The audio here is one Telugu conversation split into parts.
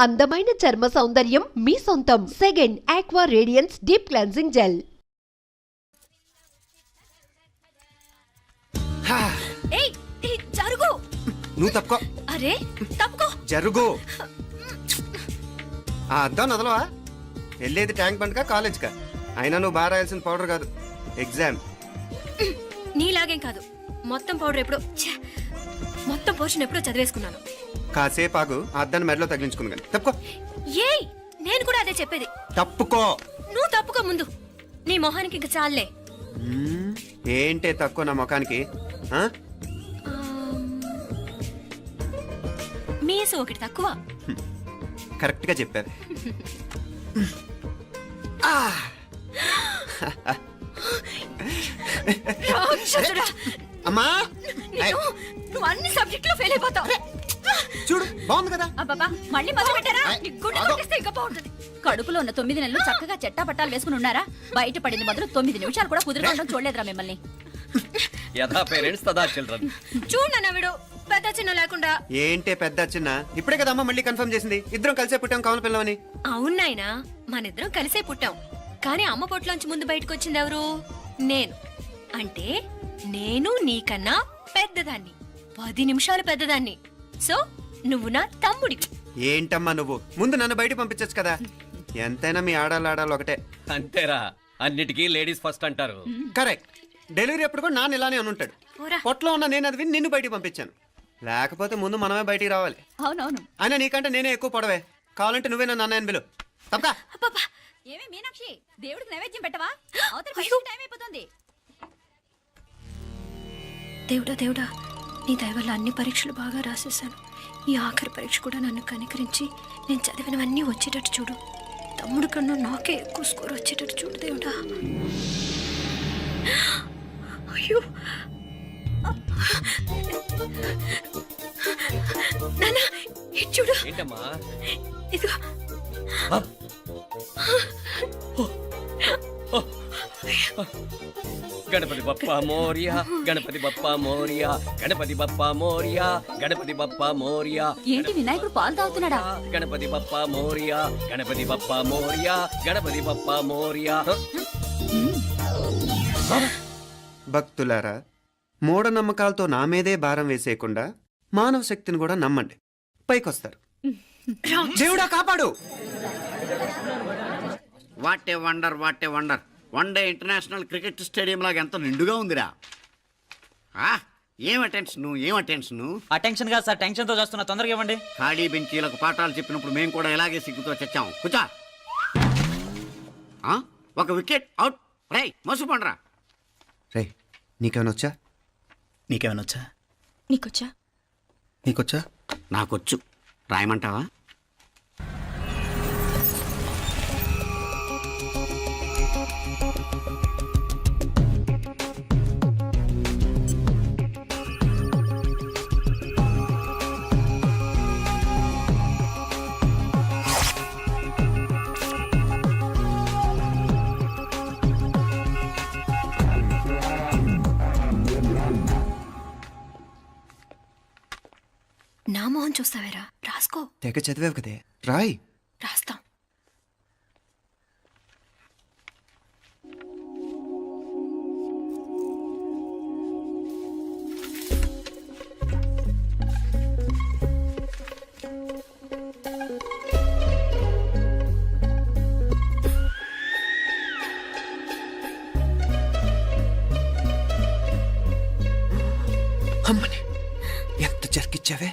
అందమైన చర్మ సౌందర్యం మీ సొంతం. Second aqua radiance deep cleansing gel. ఏయ్ జరుగు. నువ్వు తప్పుకో. అరే తప్పుకో. జరుగు. అద్దం నదలవా? వెళ్ళేది ట్యాంక్ బండ్కా కాలేజ్కా? అయినా నువ్వు బాగా రాయాల్సిన పౌడర్ కాదు, ఎగ్జామ్. నీలాగేం కాదు, మొత్తం పౌడర్ ఎప్పుడో మొత్తం పోర్షన్ ఎప్పుడో చదివేసుకున్నాను. కాసేపు ఆగు, ఆ అద్దాన్ని మెడలో తగిలించుకుంది కానీ. తప్పుకో. ఏయ్ నేను కూడా అదే చెప్పేది. తప్పుకో. నువ్వు తప్పుకో ముందు. నీ మొహానికి ఇంక చాలే. ఏంటే తక్కువ నా ముఖానికి? మీసు ఒకటి తక్కువ. కరెక్ట్ గా చెప్పారు. అమ్మా నువ్వు అన్ని సబ్జెక్టులో ఫెయిల్ అయిపోతావు. చూడు బాగుంది కదా. అబ్బబ్బా మళ్ళీ మొదలు పెట్టారా? నీ గుండె కొట్టేస్తే ఇంకా బాగుంటుంది. కడుపులో ఉన్న 9 నెలలు చక్కగా చెట్టా పట్టాలు వేసుకుని ఉన్నారా? బయట పడింది మొదలు 9 నిమిషాలు కూడా కుదురుకోవడం చూడలేదురా మిమ్మల్ని. యథా పేరెంట్స్ తదా చిల్డ్రన్. చూడన్నా వీడు పెద్ద చిన్న లేకుండా. ఏంటే పెద్ద చిన్న? ఇప్పుడే కదా అమ్మ మళ్ళీ కన్ఫర్మ్ చేసింది ఇద్దరం కలిసే పుట్టాం కావాలి పిల్లవని. అవునాయనా, మనిద్దరం కలిసే పుట్టాం. కానీ అమ్మ పొట్లోంచి ముందు బయటకు వచ్చింది ఎవరు? నేను. అంటే నేను నీకన్నా పెద్దదాన్ని, 10 నిమిషాలు పెద్దదాన్ని. సో నువ్వు నా తమ్ముడి. ఏంటమ్మా నువ్వు? ముందు నన్ను బయట పంపించచ్చు కదా. ఎంతైనా మీ ఆడాలి ఒకటే. అంతేరా, అన్నిటికీ లేడీస్ ఫస్ట్ అంటారు. కరెక్ట్. డెలివరీ అప్పుడు కూడా నాన్న ఇలానే అనుంటాడు. పొట్లో ఉన్న నేను అది విని నిన్ను బయటికి పంపించాను. లేకపోతే ముందు మనమే బయటికి రావాలి. అవునవును. అయినా నీకంటే నేనే ఎక్కువ పొడవే. కావాలంటే నువ్వే నన్ను అన్నయ్యను పిలు. తప్పకా. ఏమే మీనాక్షి, దేవుడికి నైవేద్యం పెట్టవా? టైం అయిపోతుంది. దేవుడా దేవుడా, నీ దయ వల్ల అన్ని పరీక్షలు బాగా రాసేసాను. ఈ ఆఖరి పరీక్ష కూడా నన్ను కనికరించి నేను చదివినవన్నీ వచ్చేటట్టు చూడు. తమ్ముడు కన్నా నాకే ఎక్కువ స్కోర్ వచ్చేటట్టు చూడు దేవుడా. అయ్యో నాన్న, ఇది చూడు. ఏంటమ్మా? ఇదిగో. గణపతి బప్పా మోరియా, గణపతి బప్పా మోరియా, గణపతి బప్పా మోరియా, గణపతి బప్పా మోరియా. ఏంటి వినాయకుడు పాలు తాగుతున్నాడా? గణపతి బప్పా మోరియా, గణపతి బప్పా మోరియా, గణపతి బప్పా మోరియా. భక్తులారా, మూఢనమ్మకాలతో నా మీదే భారం వేసేయకుండా మానవ శక్తిని కూడా నమ్మండి, పైకొస్తారు. దేవుడా కాపాడు. What a wonder, what a wonder. One day international cricket stadium లాగా ఎంత నిండుగా ఉందిరా. ఏం అటెన్షన్. అటెన్షన్ కాదు సార్, టెన్షన్ తో చేస్తున్నా. తొందరగా ఇవ్వండి. ఖాళీ బెంచీలకు పాఠాలు చెప్పినప్పుడు మేము కూడా ఇలాగే సిగ్గుతో చచ్చాం. కూర్చో. ఒక వికెట్ అవుట్. రై మసు పండ్రా. రే నీకేమైనా వచ్చా? నీకేమైనా వచ్చా? నీకొచ్చా? నాకొచ్చు. రాయమంటావా? నా మోహన్ చూస్తావేరా? రాసుకో. తెగ చదివావు కదే, రాయ్. రాస్తాం. అమ్మని ఎంత జరికిచ్చావే.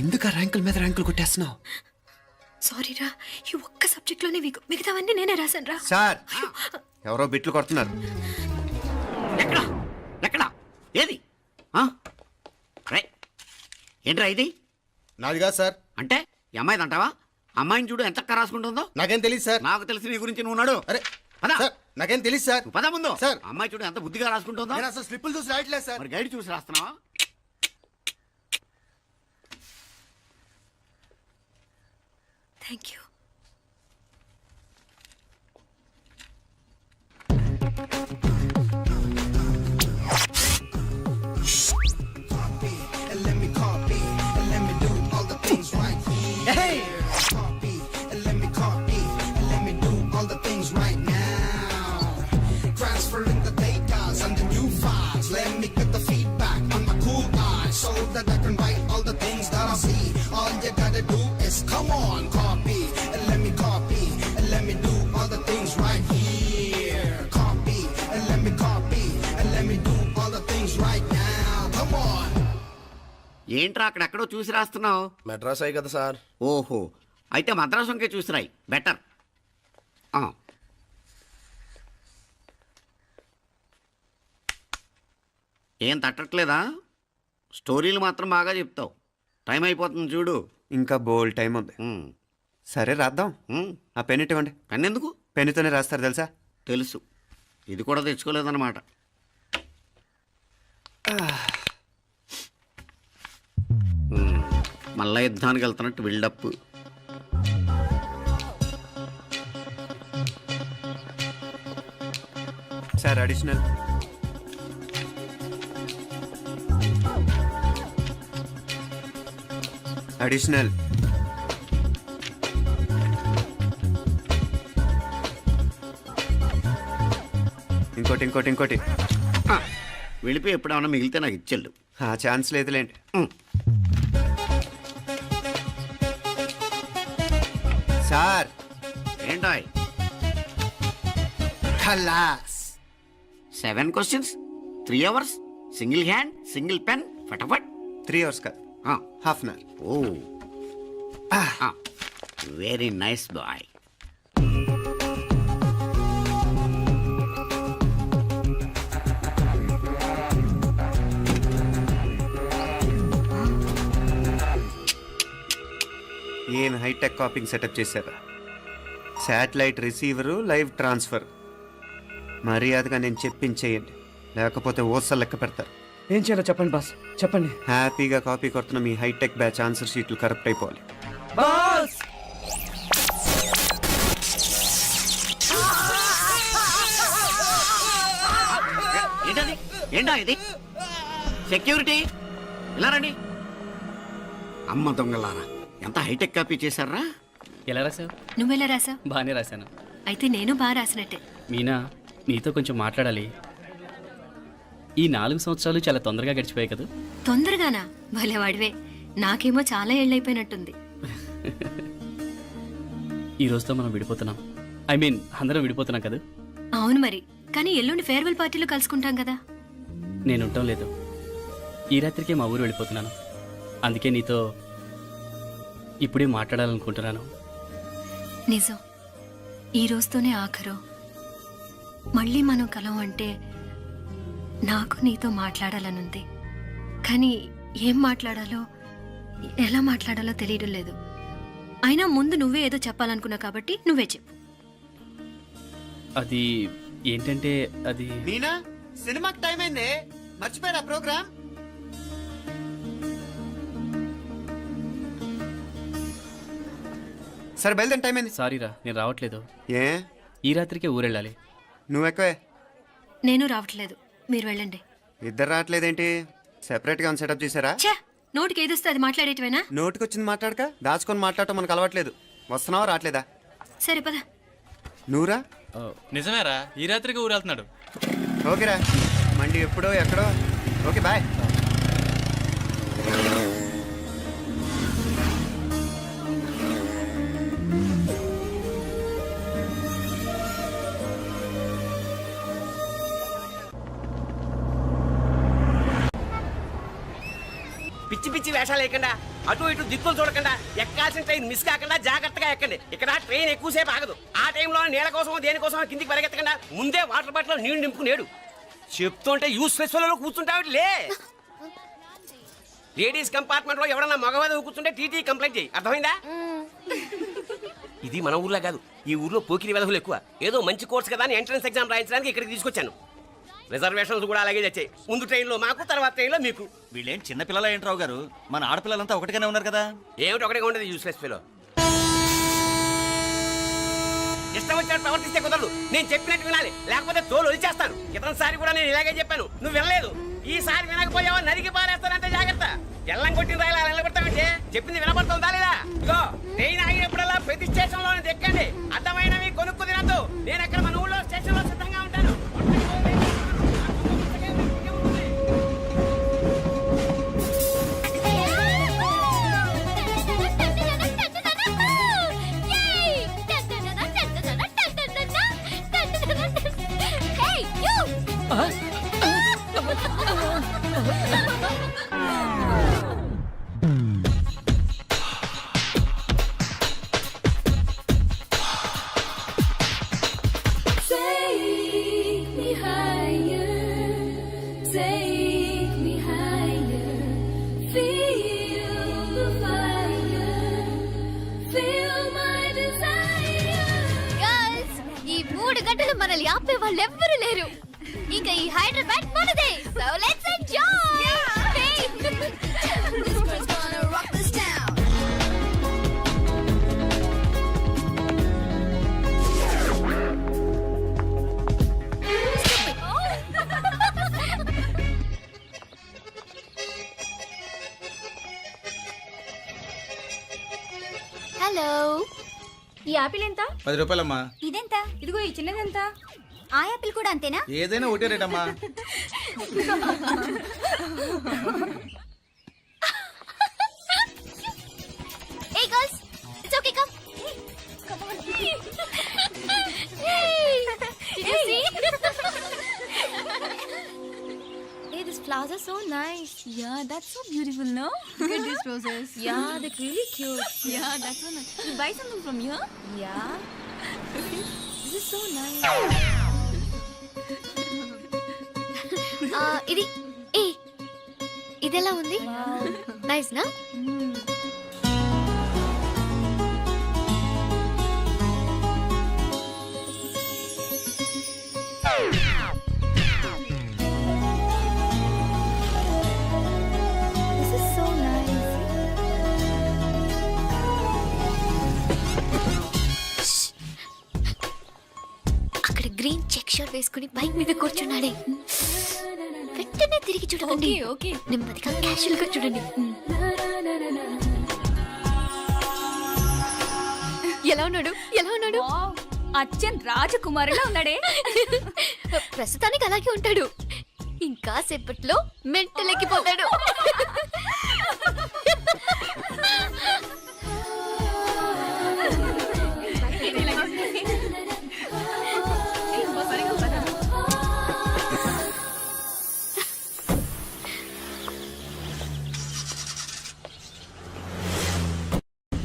ఎందుకు ర్యాంకుల మీద ర్యాంకులు కొట్టేస్తున్నావు? సారీరా, ఈ ఒక్క సబ్జెక్ట్ లోనే మిగతావన్నీ నేనే రాశాను రా. సార్, ఎవరో బిట్లు కొడుతున్నారు. ఎక్కడ ఏది? ఏంట్రా ఇది? నాది కాదు సార్. అంటే ఈ అమ్మాయిది అంటావా? అమ్మాయిని చూడు ఎంత రాసుకుంటుందో. నాకేం తెలియదు సార్. నాకు తెలిసి నీ గురించి నువ్వు ఉన్నాడు. అరే సార్, నాకేం తెలియదు సార్. పద ముందు. సార్, అమ్మాయి చూడు ఎంత బుద్ధిగా రాసుకుంటుందో. నేను అసలు స్లిప్పులు చూసి రాయట్లేదు సార్. మరి గైడ్ చూసి రాస్తున్నావా? Thank you. Copy, and let me copy, and let me do all the things right now. Transferring the data and the new files. Let me get the feedback on my cool eyes so that I can write all the things that I see. All you gotta do is come on, copy, and let me copy, and let me do all the things right here. Copy, and let me copy, and let me do all the things right now. Come on. ఏంట్రా అక్కడెక్కడో చూసి రాస్తున్నావు? మెడ్రాస్ అయ్యి కదా సార్. ఓహో, అయితే మద్రాసు వంకే చూసి రాయి, బెటర్. ఏం తట్టట్లేదా? స్టోరీలు మాత్రం బాగా చెప్తావు. టైం అయిపోతుంది చూడు. ఇంకా బోల్ టైం ఉంది. సరే రాద్దాం. ఆ పెన్ ఇవ్వండి. పెన్ ఎందుకు? పెన్నుతోనే రాస్తారు తెలుసా? తెలుసు. ఇది కూడా తెచ్చుకోలేదన్నమాట. మళ్ళా యుద్ధానికి వెళ్తున్నట్టు బిల్డప్. Sir additional. అడిషనల్. ఇంకోటి ఇంకోటి ఇంకోటి. వెళ్ళిపోయి ఎప్పుడేమన్నా మిగిలితే నాకు ఇచ్చెళ్ళు. ఆ ఛాన్స్ లేదులేండి. సార్ ఏంటాయ్? ఖలాస్. 7 questions, 3 hours, single hand, single pen, ఫటాఫట్. 3 hours కాదు, half an hour. Oh, very nice boy. ఏం హైటెక్ కాపింగ్ సెటప్ చేశారా? Satellite receiver, live transfer. మర్యాదగా నేను చెప్పించేయండి, లేకపోతే ఓసలు లెక్క పెడతారు. ఏం చేయాలో చెప్పండి బాస్, చెప్పండి. హ్యాపీగా కాపీ కొడుతున్న మీ హైటెక్ బ్యాచ్ ఆన్సర్ షీట్లు కరెక్ట్ అయిపోవాలి. బాస్ ఏంటది? ఏంటా ఇది? సెక్యూరిటీ ఇలా రండి. అమ్మ దొంగలారా, ఎంత హైటెక్ కాపీ చేశారా? ఎలా రాసావు? నువ్వెలా రాసావు? బాగానే రాశాను. అయితే నేను బాగా రాసినట్టే. మీనా, నీతో కొంచెం మాట్లాడాలి. ఈ 4 సంవత్సరాలు చాలా తొందరగా గడిచిపోయాయి కదా? తొందరగానా? భలేవాడివే. నాకేమో చాలా ఏళ్ళైపోయినట్టుంది. ఈ రోజుతో మనం విడిపోతున్నాం. ఐ మీన్ అందరం విడిపోతున్నాం కదా? అవును మరి, కానీ ఎల్లుండి ఫేర్వెల్ పార్టీలో కలుసుకుంటాం కదా. నేను ఉండటం లేదు. ఈ రాత్రికే మా ఊరు వెళ్ళిపోతున్నాను. అందుకే నీతో ఇప్పుడే మాట్లాడాలనుకుంటున్నాను. నిజం, ఈ రోజుతోనే ఆఖరు. మళ్ళీ మనం కలం అంటే నాకు నీతో మాట్లాడాలనుంది. కానీ ఏం మాట్లాడాలో, ఎలా మాట్లాడాలో తెలియడం లేదు. అయినా ముందు నువ్వే ఏదో చెప్పాలనుకున్నావు కాబట్టి నువ్వే చెప్పు. అది ఏంటంటే అది మీనా, సినిమాకి టైం అయింది, మర్చిపోయారా ప్రోగ్రామ్? సరే బయలుదేరి, టైం అయింది. సారీరా, నేను రావట్లేదు. ఏ? ఈ రాత్రికే ఊరెళ్ళాలి. నువ్వు ఎక్కువే. నేను రావట్లేదు, మీరు వెళ్ళండి. ఇద్దరు రావట్లేదేంటి? సెపరేట్ గా సెటప్ చేశారా? ఛే, నోటికి ఏదొస్తే అది మాట్లాడేటివేనా? నోటికి వచ్చింది మాట్లాడక దాచుకొని మాట్లాడటం మనకు అలవాట్లేదు. వస్తున్నావా రావట్లేదా? సరే పద. నువ్వురా. నిజమేరా, ఈ రాత్రికి ఊరు వెళ్తున్నాడు. ఓకేరా, మండి ఎప్పుడో ఎక్కడో. Okay bye. పిచ్చి పిచ్చి వేషాలు వేయకుండా, అటు ఇటు దిక్కులు చూడకుండా, ఎక్కాల్సిన ట్రైన్ మిస్ కాకుండా జాగ్రత్తగా ఎక్కండి. ఇక్కడ ట్రైన్ ఎక్కువసేపు ఆగదు. ఆ టైంలో నీళ్ళ కోసం దేనికోసం కిందికి పరిగెత్తకుండా ముందే వాటర్ బాటిల్ నీళ్లు నింపుకునేడు. చెప్తుంటే యూస్లెస్ లో కూర్చుంటావు. లే, లేడీస్ కంపార్ట్మెంట్ లో ఎవడన్నా మగవాది కూర్చుంటే టీటీ కంప్లైంట్ చేయి. అర్థమైందా? ఇది మన ఊర్లో కాదు, ఈ ఊర్లో పోకిరి వెధవులు ఎక్కువ. ఏదో మంచి కోర్స్ కదా అని ఎంట్రన్స్ ఎగ్జామ్ రాయించడానికి ఇక్కడికి తీసుకొచ్చాను. రిజర్వేషన్స్ కూడా అలాగే తెచ్చాయి. ముందు ట్రైన్లో మాకు, తర్వాత ట్రైన్లో మీకు. వీళ్ళేం చిన్నపిల్లల ఏంట్రావు గారు? మన ఆడపిల్లలంతా ఒకటిగానే ఉన్నారు కదా? ఏమిటి ఒకటిగా ఉండదు యూస్లెస్ ఫెలో. ఇష్టం వచ్చినట్టు ప్రవర్తిస్తే కుదరదు. నేను చెప్పినట్టు వినాలి, లేకపోతే తోలు వదిలేస్తాను. ఇతనిసారి కూడా నేను ఇలాగే చెప్పాను, నువ్వు వినలేదు. ఈసారి వినకపోయావా నరికి పారేస్తానంటే జాగ్రత్త. ఎల్లం కొట్టిన రాయలు అలా నిలబెడతామంటే చెప్పింది వినపడుతుందా లేదా? ఇగో ట్రైన్ ఆగినప్పుడల్లా ప్రతి స్టేషన్ లో ఎక్కండి. అర్థమైనవి కొనుక్కు తినద్దు. నేను అక్కడ మన ఊళ్ళో స్టేషన్ లో సిద్ధంగా ఉంటాను. ఈ 3 గంటలు మనల్ని ఆపే వాళ్ళు ఎవ్వరు లేరు. ఇంకా ఈ హైదరాబాద్ మనదే. So let's enjoy. This girl's gonna rock this town. Hello, ఈ ఆపిల్ ఎంత? 10 రూపాయలమ్మా. ఇదెంత? ఇదిగో ఈ చిన్నది ఎంత? ఆ యాపిల్ కూడా అంతేనా? ఏదైనా ఒకటే రేట్ అమ్మా. Hey girls, it's okay, come. Come on. Hey, you see? Hey, these flowers are so nice. Yeah, that's so beautiful, no? Look at these roses. Yeah, they're really cute. Yeah, that's so nice. You buy something from here? Yeah. This is so nice. ఇది ఏ ఇదెలా ఉంది? నైస్ నా? This is so nice. అక్కడ గ్రీన్ చెక్ షర్ట్ వేసుకుని బైక్ మీద కూర్చున్నాడే. వెంటనే తిరిగి చూడకండి. Okay. నెమ్మదిగా క్యాషువల్ గా చూడండి. ఎలా ఉన్నాడు? ఎలా ఉన్నాడు? అచ్చన్ రాజకుమారిలా ఉన్నాడే. ప్రస్తుతానికి అలాగే ఉంటాడు. ఇంకా సేపట్లో మెంటలెక్కిపోతాడు.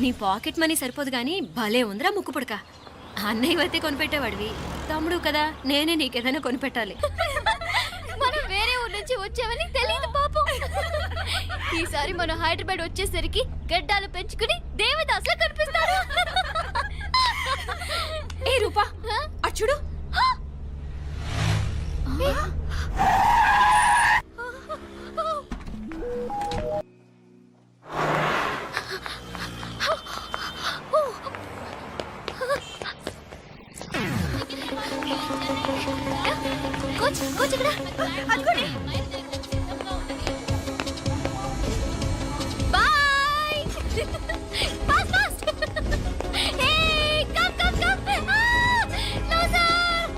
నీ పాకెట్ మనీ సరిపోదు గానీ భలే ఉందిరా ముక్కు పుడక. అన్నయ్య అయితే కొనిపెట్టేవాడివి, తమ్ముడు కదా నేనే నీకేదైనా కొనిపెట్టాలి. మనం వేరే ఊరు నుంచి వచ్చామని తెలియదు పాపం. ఈసారి మనం హైదరాబాద్ వచ్చేసరికి గడ్డాలు పెంచుకుని దేవదాసులా కనిపిస్తారు. ఏ రూపా అచ్చుడు. కోచ్ కోచ్ ఇక్కడ అదిగోండి. Bye. Fast fast. Hey come come come. No sir.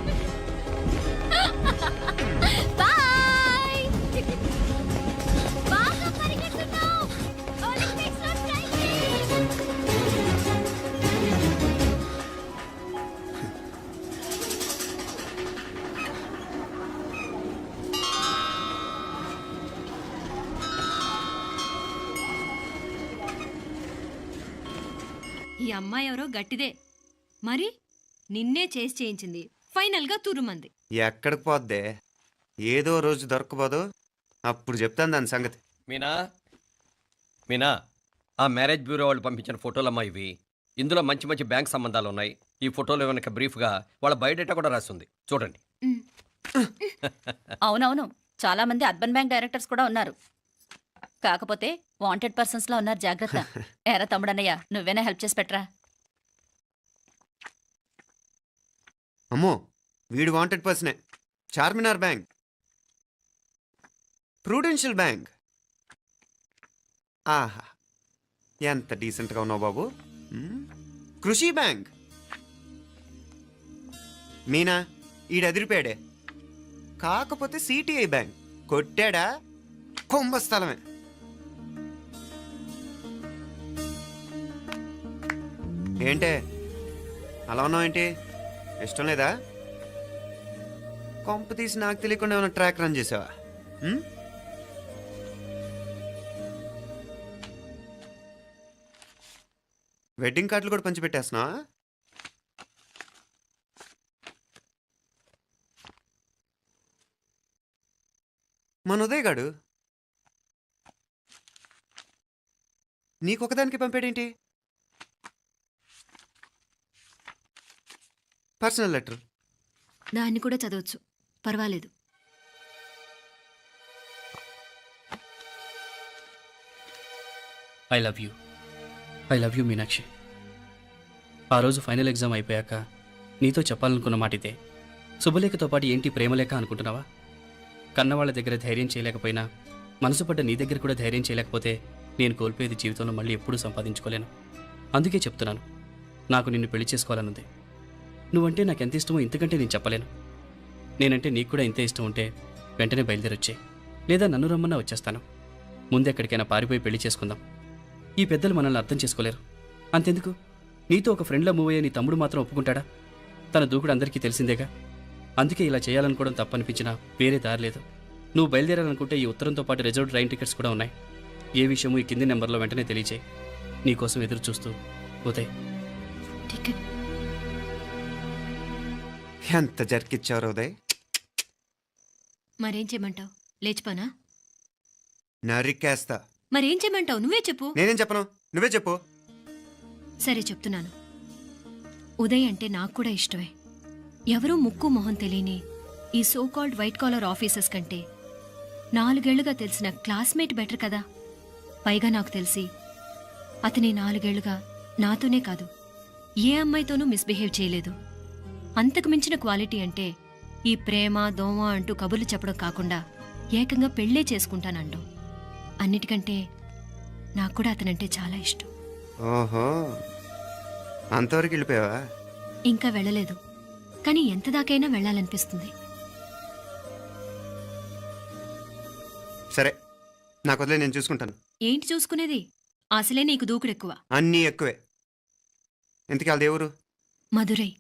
Bye. బాగా పరిగెడుతున్నావు. ఒలింపిక్స్ లో ట్రై చేయి. ఈ అమ్మాయి ఎవరో గట్టిదే మరి, నిన్నే చేసి చేయించింది. ఫైనల్ గా తురుమంది. ఎక్కడికి పోద్దే? ఏదో రోజు దొరకబోదు, అప్పుడు చెప్తాను దాని సంగతి. మీనా మీనా ఆ మ్యారేజ్ బ్యూరో వాళ్ళు పంపించిన ఫోటోలమ్మా ఇవి. ఇందులో మంచి మంచి బ్యాంక్ సంబంధాలు ఉన్నాయి. ఈ ఫోటోలో వెనక బ్రీఫ్గా వాళ్ళ బయోడేటా కూడా రాస్తుంది, చూడండి. అవునవును, చాలా మంది అర్బన్ బ్యాంక్ డైరెక్టర్స్ కూడా ఉన్నారు. కాకపోతే వాంటెడ్ పర్సన్స్ లా ఉన్నారు, జాగ్రత్త. ఎరా తమ్ముడన్నయ్య, నువ్వేనా హెల్ప్ చేసి పెట్టరా. అమ్మో, వీడు వాంటెడ్ పర్సనే. చార్మినార్ బ్యాంక్. Prudential bank. ఆహా, ఎంత డీసెంట్గా ఉన్నావు బాబు. కృషి బ్యాంక్. మీనా ఈడు ఎదిరిపాడే. కాకపోతే సిటిఐ బ్యాంక్ కొట్టాడా కుంభస్థలమే. ఏంటే అలా ఉన్నావేంటి? ఇష్టం లేదా? కొంప తీసి నాకు తెలియకుండా ఏమైనా ట్రాక్ రన్ చేసావా? వెడ్డింగ్ కార్డులు కూడా పంచిపెట్టేస్తున్నావా? మన ఉదయ్ గాడు నీకొకదానికి పంపాడేంటి? Personal letter. దాన్ని కూడా చదవచ్చు, పర్వాలేదు. I love you Meenakshi. ఆ రోజు ఫైనల్ ఎగ్జామ్ అయిపోయాక నీతో చెప్పాలనుకున్న మాట ఇదే. శుభలేఖతో పాటు ఏంటి ప్రేమలేఖ అనుకుంటున్నావా? కన్నవాళ్ళ దగ్గర ధైర్యం చేయలేకపోయినా మనసు పడ్డ నీ దగ్గర కూడా ధైర్యం చేయలేకపోతే నేను కోల్పోయేది జీవితంలో మళ్ళీ ఎప్పుడూ సంపాదించుకోలేను. అందుకే చెప్తున్నాను, నాకు నిన్ను పెళ్లి చేసుకోవాలనుంది. నువ్వంటే నాకు ఎంత ఇష్టమో ఇంతకంటే నేను చెప్పలేను. నేనంటే నీకు కూడా ఇంతే ఇష్టం ఉంటే వెంటనే బయలుదేరొచ్చాయి, లేదా నన్ను రమ్మన్నా వచ్చేస్తాను. ముందెక్కడికైనా పారిపోయి పెళ్లి చేసుకుందాం. ఈ పెద్దలు మనల్ని అర్థం చేసుకోలేరు. అంతెందుకు, నీతో ఒక ఫ్రెండ్లా మూవ్ అయ్యే నీ తమ్ముడు మాత్రం ఒప్పుకుంటాడా? తన దూకుడు అందరికీ తెలిసిందేగా. అందుకే ఇలా చేయాలనుకోవడం తప్పనిపించినా వేరే దారి లేదు. నువ్వు బయలుదేరాలనుకుంటే ఈ ఉత్తరంతో పాటు రిజర్వ్ ట్రైన్ టికెట్స్ కూడా ఉన్నాయి. ఏ విషయమూ ఈ కింది నెంబర్లో వెంటనే తెలియచేయి. నీకోసం ఎదురు చూస్తూ ఉదయ్. టికెట్ ఎంత జరికిచ్చారు ఉదయ్. మరేం చేయమంటావు? లేచిపోనా? నరికేస్తా. మరేం చేయమంటావు? నువ్వే చెప్పు. నేనేం చెప్పను, నువ్వే చెప్పు. సరే చెప్తున్నాను. ఉదయ్ అంటే నాకు కూడా ఇష్టమే. ఎవరూ ముక్కు మొహం తెలియని ఈ so called white collar officers కంటే 4 ఏళ్లుగా తెలిసిన క్లాస్మేట్ బెటర్ కదా. పైగా నాకు తెలిసి అతని 4 ఏళ్లుగా నాతోనే కాదు ఏ అమ్మాయితోనూ మిస్బిహేవ్ చేయలేదు. అంతకు మించిన క్వాలిటీ అంటే ఈ ప్రేమ దోమ అంటూ కబుర్లు చెప్పడం కాకుండా ఏకంగా పెళ్ళే చేసుకుంటానంటాం. అన్నిటికంటే నాకు కూడా అతనంటే చాలా ఇష్టం. ఓహో, అంతవరకు వెళ్ళిపోయావా? ఇంకా వెళ్ళలేదు, కానీ ఎంత దాకైనా వెళ్ళాలనిపిస్తుంది. సరే, నాకు వదిలే, నేను చూసుకుంటాను. ఏంటి చూసుకునేది? అసలే నీకు దూకుడెక్కువ. అన్నీ ఎక్కువే. ఇంతకీ వాళ్ళ దేవురు? Madurai.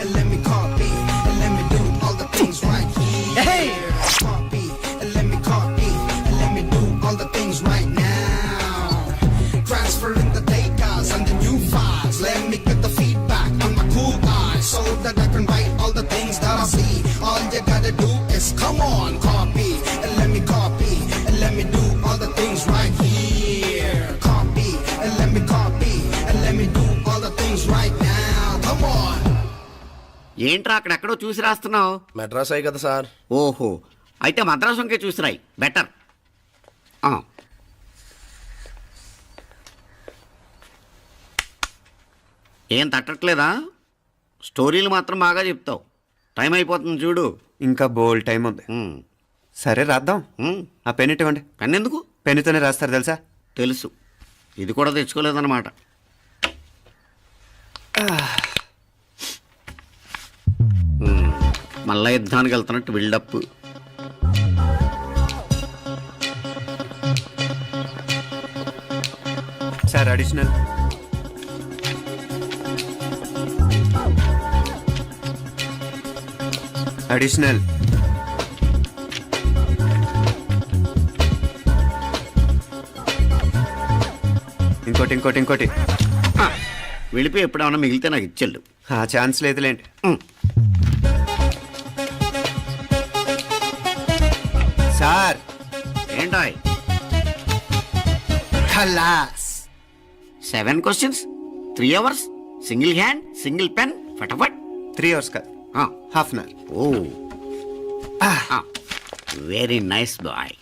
And let me copy, and let me do all the things right here. Copy, and let me copy, and let me do all the things right now. Transferring the data and the new files. Let me get the feedback on my cool eyes so that I can write all the things that I see. All you gotta do is come on, copy, and let me copy, and let me do all the things right here. Copy, and let me copy, and let me do all the things right now. Come on. ఏంట్రా అక్కడెక్కడో చూసి రాస్తున్నావు? మెడ్రాస్ అయ్యి కదా సార్. ఓహో, అయితే మద్రాసు వంకే చూసి రాయి, బెటర్. ఏం తట్టట్లేదా? స్టోరీలు మాత్రం బాగా చెప్తావు. టైం అయిపోతుంది చూడు. ఇంకా బోల్డ్ టైం ఉంది. సరే రాద్దాం. ఆ పెన్ ఇవ్వండి. పెన్ ఎందుకు? పెన్నుతోనే రాస్తారు తెలుసా? తెలుసు. ఇది కూడా తెచ్చుకోలేదన్నమాట. మళ్ళా యుద్ధానికి వెళ్తున్నట్టు బిల్డప్. Sir additional. అడిషనల్. ఇంకోటి. వెళ్ళిపోయి ఎప్పుడేమన్నా మిగిలితే నాకు ఇచ్చెళ్ళు. ఆ ఛాన్స్ లేదులేండి. సార్ ఏంటాయ్? ఖలాస్. 7 questions, 3 hours, single hand, single pen, ఫటాఫట్. 3 hours కాదు, half an hour. Oh, very nice boy.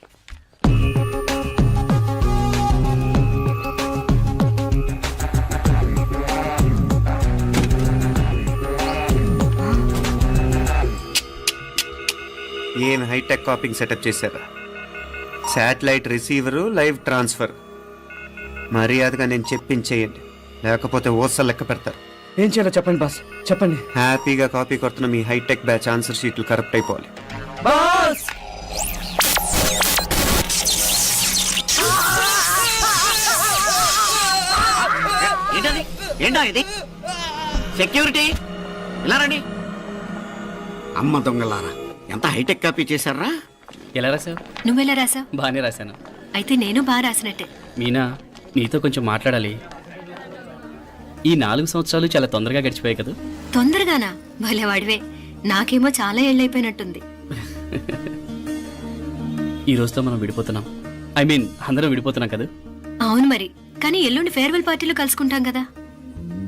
ఏం హైటెక్ కాపింగ్ సెటప్ చేశారా? Satellite receiver, live transfer. మర్యాదగా నేను చెప్పించేయండి, లేకపోతే ఓసలు లెక్క పెడతారు. ఏం చేయాలో చెప్పండి బాస్, చెప్పండి. హ్యాపీగా కాపీ కొడుతున్న మీ హైటెక్ బ్యాచ్ ఆన్సర్ షీట్లు కరెక్ట్ అయిపోవాలి. బాస్ ఏంటది? ఏంటా ఇది? సెక్యూరిటీ ఇలా రండి. అమ్మ దొంగలారా, ఎంత హైటెక్ కాపీ చేశారా? ఎలా రాసావు? నువ్వెలా రాసావు? బాగానే రాశాను. అయితే నేను బాగా రాసినట్టే. మీనా, నీతో కొంచెం మాట్లాడాలి. ఈ 4 సంవత్సరాలు చాలా తొందరగా గడిచిపోయాయి కదా. తొందరగానా? భలేవాడివే. నాకేమో చాలా ఏళ్ళైపోయినట్టుంది. ఈ రోజుతో మనం విడిపోతున్నాం. ఐ మీన్ అందరం విడిపోతున్నాం కదా. అవును మరి, కానీ ఎల్లుండి ఫేర్వెల్ పార్టీలో కలుసుకుంటాం కదా.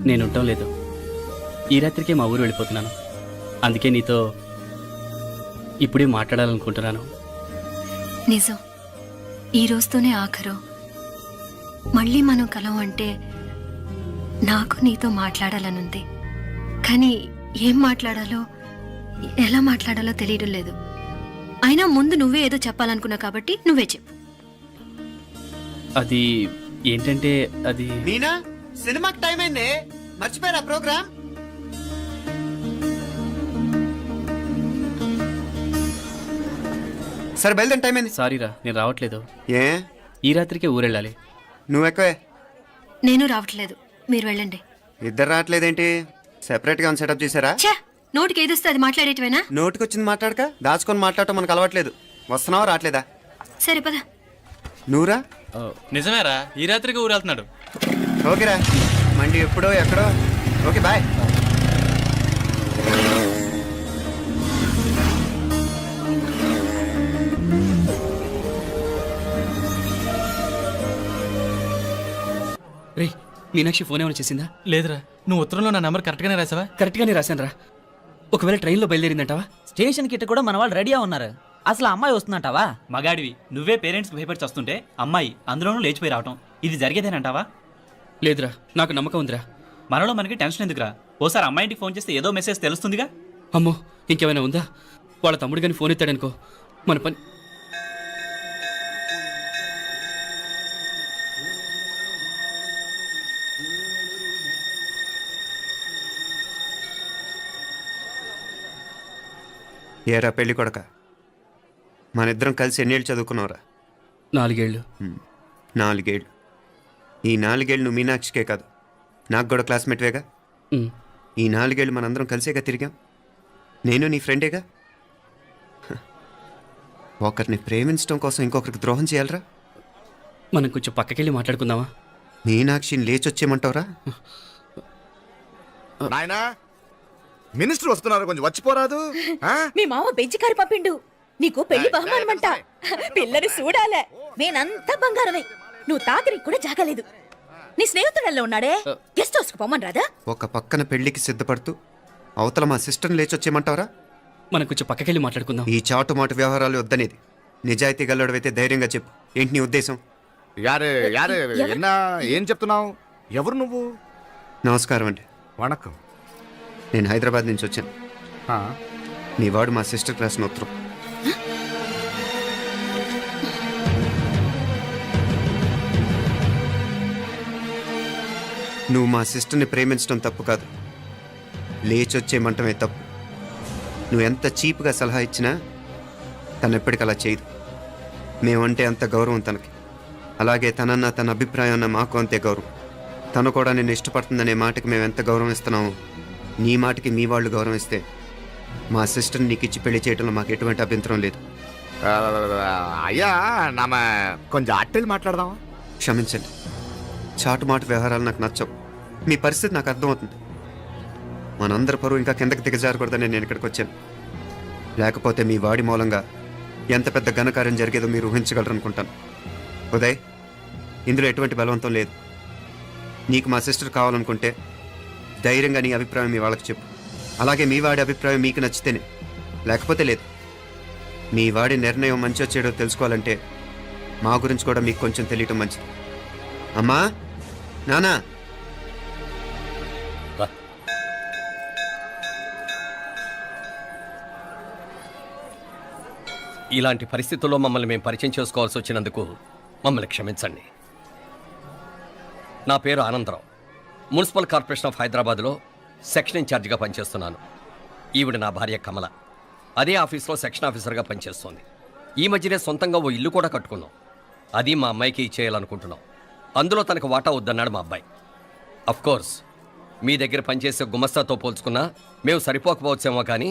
నేను ఉండటం లేదు. ఈ రాత్రికే మా ఊరు వెళ్ళిపోతున్నాను. అందుకే నీతో ఇప్పుడే మాట్లాడాలనుకుంటున్నాను. నిజం, ఈ రోజుతోనే ఆఖరు. మళ్ళీ మనం కలం అంటే నాకు నీతో మాట్లాడాలనుంది. కానీ ఏం మాట్లాడాలో, ఎలా మాట్లాడాలో తెలియడం లేదు. అయినా ముందు నువ్వే ఏదో చెప్పాలనుకున్నా కాబట్టి నువ్వే చెప్పు. అది ఏంటంటే అది మీనా, సినిమాకి టైం అయింది, మర్చిపోయారా ప్రోగ్రామ్? సరే బయలుదేరి, టైం అయింది. సారీరా, నేను రావట్లేదు. ఏ? ఈ రాత్రికే ఊరెళ్ళాలి. నువ్వు ఎక్కువే. నేను రావట్లేదు, మీరు వెళ్ళండి. ఇద్దరు రావట్లేదేంటి? సెపరేట్గా సెటప్ చేశారా? ఛే, నోటికి ఏదొస్తే అది మాట్లాడేటివేనా? నోటికొచ్చింది మాట్లాడక దాచుకొని మాట్లాడటం మనకు అలవాట్లేదు. వస్తున్నావా రావట్లేదా? సరే పద. నువ్వురా. నిజమేరా, ఈ రాత్రికి ఊరు వెళ్తున్నాడు. ఓకేరా, మండి ఎప్పుడో ఎక్కడో. Okay bye. రే, మీనాక్షి ఫోన్ ఏమైనా చేసిందా? లేదురా, నువ్వు ఉత్తరంలో నా నెంబర్ కరెక్ట్గానే రాసావా? కరెక్ట్గానే రాశాను రా. ఒకవేళ ట్రైన్లో బయలుదేరిందంటావా? స్టేషన్ కిட்ட కూడా మన వాళ్ళు రెడీగా ఉన్నారు. అసలు అమ్మాయి వస్తుందంటావా? మగాడివి నువ్వే పేరెంట్స్కి భయపడి వస్తుంటే అమ్మాయి అందులోనూ లేచిపోయి రావటం ఇది జరిగేదేనంటావా? లేదురా, నాకు నమ్మకం ఉందిరా. మనలో మనకి టెన్షన్ ఎందుకురా? ఓసారి అమ్మాయి ఇంటికి ఫోన్ చేస్తే ఏదో మెసేజ్ తెలుస్తుందిగా. అమ్మో, ఇంకేమైనా ఉందా? వాళ్ళ తమ్ముడు కానీ ఫోన్ ఎత్తాడనుకో, మన పని. ఏరా పెళ్ళి కొడక, మన ఇద్దరం కలిసి ఎన్నేళ్ళు చదువుకున్నావురా? 4 ఏళ్ళు. 4 ఏళ్ళు. ఈ 4 ఏళ్ళు నువ్వు మీనాక్షికే కాదు, నాకు కూడా క్లాస్మేట్వేగా. ఈ 4 ఏళ్ళు మనందరం కలిసేగా తిరిగాం. నేను నీ ఫ్రెండేగా. ఒకరిని ప్రేమించడం కోసం ఇంకొకరికి ద్రోహం చేయాలరా? మనం కొంచెం పక్కకెళ్ళి మాట్లాడుకుందామా? మీనాక్షిని లేచొచ్చేయమంటావురా? నాయనా, మినిస్టర్ వస్తున్నారు, కొంచెం వచ్చిపోరాదు. మీ మామ బెంచి కారు పంపిండు. నీకు పెళ్లి బహుమానమంట. పిల్లని చూడాలే. నేనంతా బంగారమే. నువ్వు తాకరికి కూడా జాగలేదు. నీ స్నేహితుడల్లో ఉన్నాడే, గెస్ట్ హౌస్ కు పొమ్మని రాదా? ఒక పక్కన పెళ్లికి సిద్ధపడుతూ అవతల మా సిస్టర్ని లేచొచ్చేయమంటావరా? మనం కొంచెం పక్కకెళ్ళి మాట్లాడుకుందాం. ఈ చాటుమాటు వ్యవహారాలు వద్దనేది. నిజాయితీ గల్లడవైతే ధైర్యంగా చెప్పు, ఏంటి నీ ఉద్దేశం? యారే యారే, ఎన్నా ఏం చెప్తున్నావు? ఎవరు నువ్వు? నమస్కారం అండి. వణకం. నేను హైదరాబాద్ నుంచి వచ్చాను. నీ వాడు మా సిస్టర్ రాసిన ఉత్తరం. నువ్వు మా సిస్టర్ని ప్రేమించడం తప్పు కాదు, లేచొచ్చేయమంటమే తప్పు. నువ్వు ఎంత చీప్గా సలహా ఇచ్చినా తను ఎప్పటికీ అలా చేయదు. మేమంటే అంత గౌరవం తనకి, అలాగే తనన్న తన అభిప్రాయం అన్న మాకు అంతే గౌరవం. తను కూడా నేను ఇష్టపడుతుందనే మాటకి మేము ఎంత గౌరవం ఇస్తున్నామో నీ మాటకి మీ వాళ్ళు గౌరవం ఇస్తే మా సిస్టర్ని నీకు ఇచ్చి పెళ్లి చేయడంలో మాకు ఎటువంటి అభ్యంతరం లేదు. అయ్యా, నామ కొంచెం అట్టెలు మాట్లాడదామా? క్షమించండి, చాటుమాటు వ్యవహారాలు నాకు నచ్చవు. మీ పరిస్థితి నాకు అర్థమవుతుంది. మనందరి పరువు ఇంకా కిందకి దిగజారకూడదని నేను ఇక్కడికి వచ్చాను. లేకపోతే మీ వాడి మూలంగా ఎంత పెద్ద ఘనకార్యం జరిగేదో మీరు ఊహించగలరు అనుకుంటాను. ఉదయ్, ఇందులో ఎటువంటి బలవంతం లేదు. నీకు మా సిస్టర్ కావాలనుకుంటే ధైర్యంగా నీ అభిప్రాయం మీ వాళ్ళకి చెప్పు. అలాగే మీ వాడి అభిప్రాయం మీకు నచ్చితేనే, లేకపోతే లేదు. మీ వాడి నిర్ణయం మంచో చెడో తెలుసుకోవాలంటే మా గురించి కూడా మీకు కొంచెం తెలియటం మంచిది. అమ్మా, నానా, ఇలాంటి పరిస్థితుల్లో మమ్మల్ని మేము పరిచయం చేసుకోవాల్సి వచ్చినందుకు మమ్మల్ని క్షమించండి. నా పేరు ఆనందరావు. మున్సిపల్ కార్పొరేషన్ ఆఫ్ హైదరాబాద్లో సెక్షన్ ఇన్ఛార్జిగా పనిచేస్తున్నాను. ఈవిడ నా భార్య కమల. అదే ఆఫీస్లో సెక్షన్ ఆఫీసర్గా పనిచేస్తోంది. ఈ మధ్యనే సొంతంగా ఓ ఇల్లు కూడా కట్టుకున్నాం. అది మా అమ్మాయికి ఇచ్చేయాలనుకుంటున్నాం. అందులో తనకు వాటా వద్దన్నాడు మా అబ్బాయి. కోర్స్ మీ దగ్గర పనిచేసే గుమస్తాతో పోల్చుకున్నా మేము సరిపోకపోవచ్చేమో, కానీ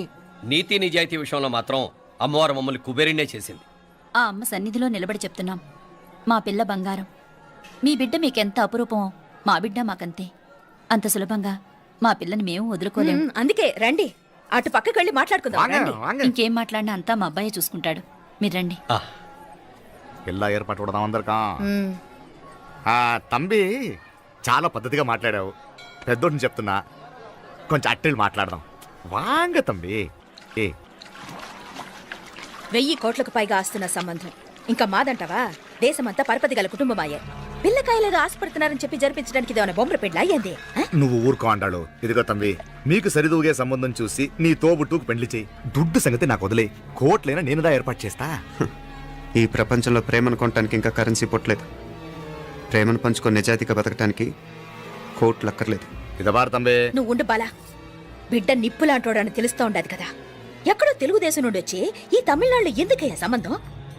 నీతి నిజాయితీ విషయంలో మాత్రం అమ్మవారు మమ్మల్ని కుబేరినే చేసింది. ఆ అమ్మ సన్నిధిలో నిలబడి చెప్తున్నాం, మా పిల్ల బంగారం. మీ బిడ్డ మీకెంత అపురూపమో మా బిడ్డ మాకంతే. అంత సులభంగా మా పిల్లని మేము వదులుకోలేము. అందుకే రండి, అటు పక్కకి వెళ్ళి మాట్లాడుకుందాం. ఇంకేం మాట్లాడినా అంతా మా అబ్బాయి చూసుకుంటాడు. మీరు రండి. ಎಲ್ಲ ಏರ್ಪಾటు ಕೊಡదాం అందరికా. తంబి చాలా పద్ధతిగా మాట్లాడావు. పెద్దోడిని చెప్తున్నా, కొంచెం అట్టెలు మాట్లాడదాం. వాంగ తంబి. 1000 కోట్లకు పైగా ఆస్తున్న సంబంధం ఇంకా మాదంటావా? దేశమంతా పరపతి గల కుటుంబమాయే. పిల్లకాయలేదో ఆశపడుతున్నారని చెప్పి జరిపించడానికి ఇదేమైనా బొమ్మర పెళ్ళి అయ్యింది? నువ్వు ఊరుకో అంటాడు. ఇదిగో తంబి, మీకు సరిదూగే సంబంధం చూసి నీ తోబుట్టుకు పెళ్లి చేయి. దుడ్డు సంగతి నాకు వదిలే. కోట్లైనా నేనుదా ఏర్పాటు చేస్తా. ఈ ప్రపంచంలో ప్రేమను కొనటానికి ఇంకా కరెన్సీ పుట్టలేదు. ప్రేమను పంచుకొని నిజాయితీగా బతకటానికి కోట్లు అక్కర్లేదు. ఇదబారు తంబే. నువ్వు ఉండు బాలా. బిడ్డ నిప్పులాంటోడని తెలుస్తూ ఉండదు కదా. ఎక్కడో తెలుగుదేశం నుండి వచ్చి ఈ తమిళనాడులో ఎందుకయ్యా సంబంధం?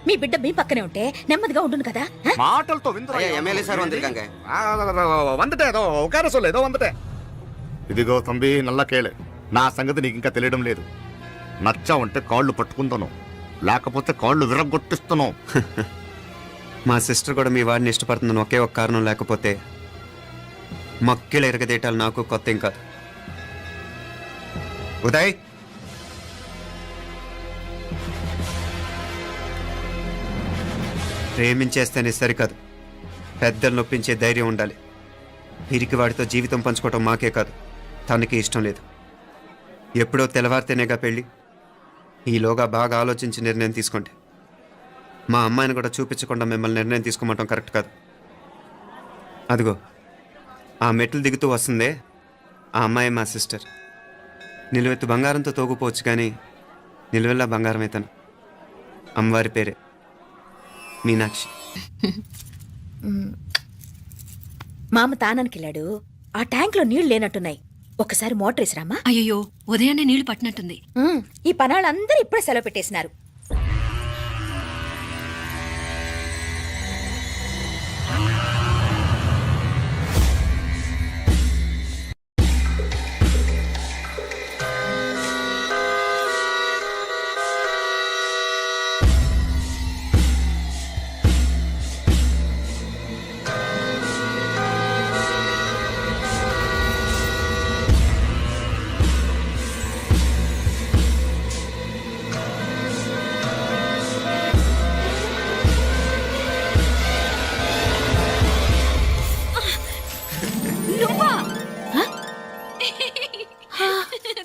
మీ బిడ్డ మీ పక్కనే ఉంటే నెమ్మదిగా ఉండును కదా. మాటలతో ఇదిగో తంబి, నల్ల కేళే. నా సంగతి నీకు ఇంకా తెలియడం లేదు. నచ్చా ఉంటే కాళ్ళు పట్టుకుంటాను, లేకపోతే కాళ్ళు విరగొట్టిస్తున్నావు. మా సిస్టర్ కూడా మీ వాడిని ఇష్టపడుతుందని ఒకే ఒక కారణం లేకపోతే మక్కిల ఎరగదేటాలు నాకు కొత్త ఏం కాదు. ఉదయ్, ప్రేమించేస్తేనే సరికాదు, పెద్దలు నొప్పించే ధైర్యం ఉండాలి. వీరికి వాడితో జీవితం పంచుకోవటం మాకే కాదు, తనకి ఇష్టం లేదు. ఎప్పుడో తెల్లవారితేనేగా పెళ్ళి. ఈలోగా బాగా ఆలోచించి నిర్ణయం తీసుకోండి. మా అమ్మాయిని కూడా చూపించకుండా మిమ్మల్ని నిర్ణయం తీసుకోమంటాం కరెక్ట్ కాదు. అదిగో ఆ మెట్లు దిగుతూ వస్తుందే, ఆ అమ్మాయి మా సిస్టర్. నిలువెత్తు బంగారంతో తోగుపోవచ్చు, కానీ నిలువెల్లా బంగారం అవుతాను. అమ్మవారి పేరే మీనాక్షి. మామ తానానికి వెళ్ళాడు. ఆ ట్యాంక్ లో నీళ్లు లేనట్టున్నాయి. ఒకసారి మోటార్ వేసిరామా. అయ్యో, ఉదయాన్నే నీళ్లు పట్టినట్టుంది. ఈ పనాళ్ళందరూ ఇప్పుడే సెలవు పెట్టేసినారు.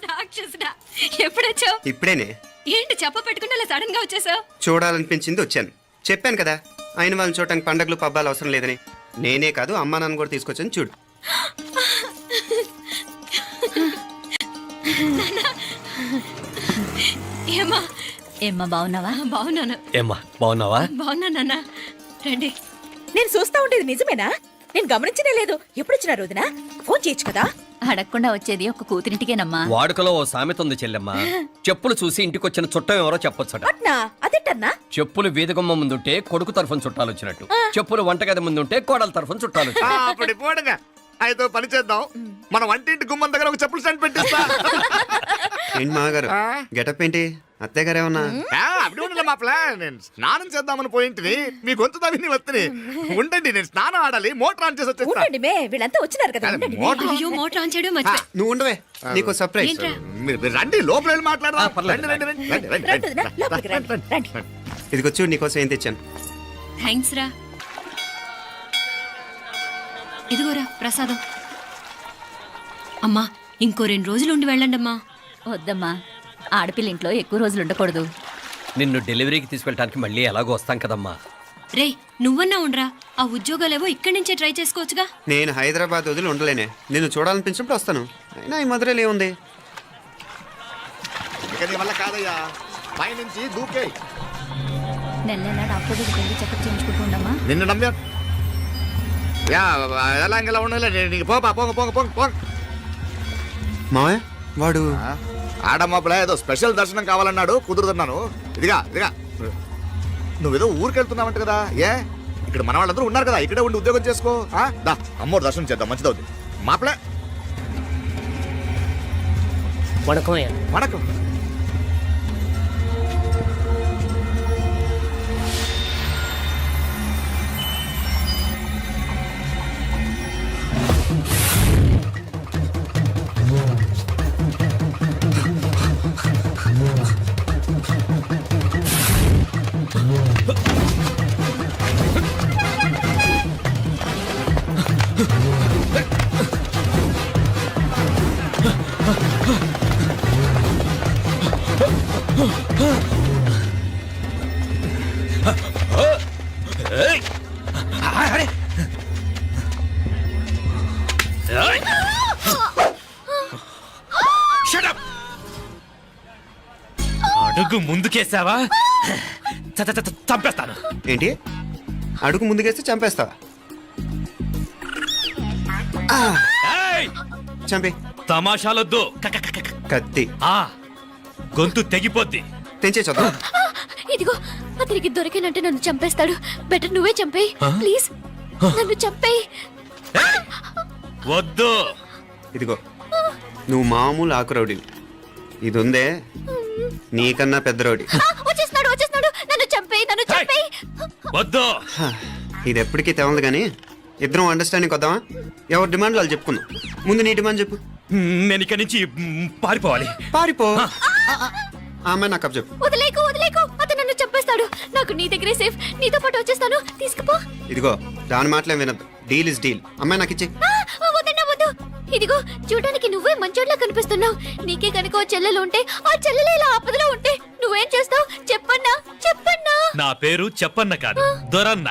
రాక్షసుడా, ఎప్పుడొచ్చావు? ఇప్పుడేనే. ఏంటి చెప్ప పెట్టుకుని అలా సడన్ గా వచ్చేసావు? చూడాలనిపించింది వచ్చాను. చెప్పాను కదా, అయిన వాళ్ళని చూడటానికి పండగలు పబ్బాలు అవసరం లేదని. నేనే కాదు, అమ్మా నాన్న కూడా తీసుకొచ్చాను. చూడు. ఏమ్మా ఏమ్మా బాగున్నావా? బాగున్నాను. ఏమ్మా బాగున్నావా? బాగున్నా నాన్న. రండి. నేను చూస్తా ఉండేది నిజమేనా? నేను గమనించనే లేదు. ఎప్పుడొచ్చినా రోజున ఫోన్ చేయొచ్చు కదా. అడగకుండా వచ్చేది ఒక కూతురింటికేనమ్మా. వాడుకలో ఓ సామెత ఉంది చెల్లెమ్మ. చెప్పులు చూసి ఇంటికొచ్చిన చుట్టం ఎవరో చెప్పొచ్చట. అదేటన్నా? చెప్పులు వీధగుమ్మ ముందుంటే కొడుకు తరఫున చుట్టాలు వచ్చినట్టు, చెప్పులు వంటగది ముందుంటే కోడల తరఫున చుట్టాలు వచ్చినట్టు. అయితే పని చేద్దాం, మన వంటింటి గుమ్మం దగ్గర ఒక చెప్పులు స్టాండ్ పెట్టిస్తా. ఏంటి మామగారు గెటప్ ఏంటి? అత్తయ్య గారు ఏమన్నా? అప్పుడు ఉండలే మా ప్లాన్. నేను స్నానం చేద్దామని పోయింటిని, మీ గొంతు తవ్వి వస్తుంది. ఉండండి, నేను స్నానం ఆడాలి, మోటార్ ఆన్ చేసి వచ్చేస్తా. వీళ్ళంతా వచ్చినారు కదా. అయ్యో, మోటార్ ఆన్ చేయడం మర్చిపోయా. నువ్వు ఉండవే, నీకు సర్ప్రైజ్. మీరు రండి, లోపల వెళ్ళి మాట్లాడదాం. రండి. ఇదిగో చూడు, నీకోసం ఏం తెచ్చాను. థ్యాంక్స్ రా. ఇదిగోరా ప్రసాదం. అమ్మా, ఇంకో 2 రోజులు ఉండి వెళ్ళండి అమ్మా. వద్దమ్మా, ఆడపిల్ల ఇంట్లో ఎక్కువ రోజులు ఉండకూడదు. నిన్ను డెలివరీకి తీసుకెళ్ళడానికి మళ్ళీ ఎలాగో వస్తాం కదమ్మా. రే, నువ్వన్నా ఉండరా. ఆ ఉద్యోగాలేవో ఇక్కడి నుంచే ట్రై చేసుకోవచ్చుగా. నేను హైదరాబాద్ వదిలి ఉండలేనే. నిన్ను చూడాలనిపించినప్పుడు వస్తాను. అయినా ఈ మధురలో ఏముంది? వల్ల కాదయ్యా, పైనుంచి దూకే. నెల నెల డాక్టర్ దగ్గరికి వెళ్ళి చెకప్ చేయించుకుంటూ ఉండమ్మా. నిన్ను నమ్మా యా ఎలా ఇంకెలా ఉండలే నీకు పోపా పోంగ పోంగ పోంగ పోంగ మావయ్య వాడు ఆడమ్మప్పుడే ఏదో స్పెషల్ దర్శనం కావాలన్నాడు కుదురుతున్నాను ఇదిగా నువ్వేదో ఊరికెళ్తున్నావంట కదా ఏ ఇక్కడ మన వాళ్ళందరూ ఉన్నారు కదా ఇక్కడే ఉండి ఉద్యోగం చేసుకో దా అమ్మోడు దర్శనం చేద్దాం మంచిదవుతుంది మాపలే వణకం అడుగు ముందుకేసావా చంపేస్తాను. ఏంటి అడుగు ముందుకేస్తే చంపేస్తావా? చంపి. తమాషాలొద్దు. కత్తి గొంతు తెగిపోద్ది. తెంచే చూద్దాం. ఇదిగో అతనికి దొరికినంటే నన్ను చంపేస్తాడు. బెటర్ నువ్వే చంపేయి ప్లీజ్. నన్ను చంపేయి. వద్దు. ఇదిగో నువ్వు మామూలు ఆకు రౌడీ, ఇది ఉందే నీకన్నా పెద్ద రౌడీ. వచ్చేస్తున్నాడు. నన్ను చంపేయి. వద్దు. ఇది ఎప్పటికీ తెవలదు కానీ ఇద్దరం అండర్స్టాండింగ్ వద్దామా? ఎవరి డిమాండ్లు వాళ్ళు చెప్పుకుందాం. ముందు నీ డిమాండ్ చెప్పు. నేను ఇక్కడి నుంచి పారిపోవాలి. పారిపో. ఆమె నాకు అప్ చెప్పు. వదిలేకు. అతను నన్ను చంపేస్తాడు. నాకు నీ దగ్గరే సేఫ్. నీతో పాటు వచ్చేస్తాను. తీసుకుపో. ఇదిగో దాని మాటలే వినద్దు. Deal is deal. అమ్మాయి నాకు ఇచ్చే. వద్దు. ఇదిగో చూడడానికి నువ్వే మంచోడ్లా కనిపిస్తున్నావు. నీకే కనుక ఓ చెల్లెలు ఉంటే ఆ చెల్లెలు ఇలా ఆపదలో ఉంటే నువ్వేం చేస్తావు చెప్పన్నా? నా పేరు చెప్పన్న కాదు, దొరన్న.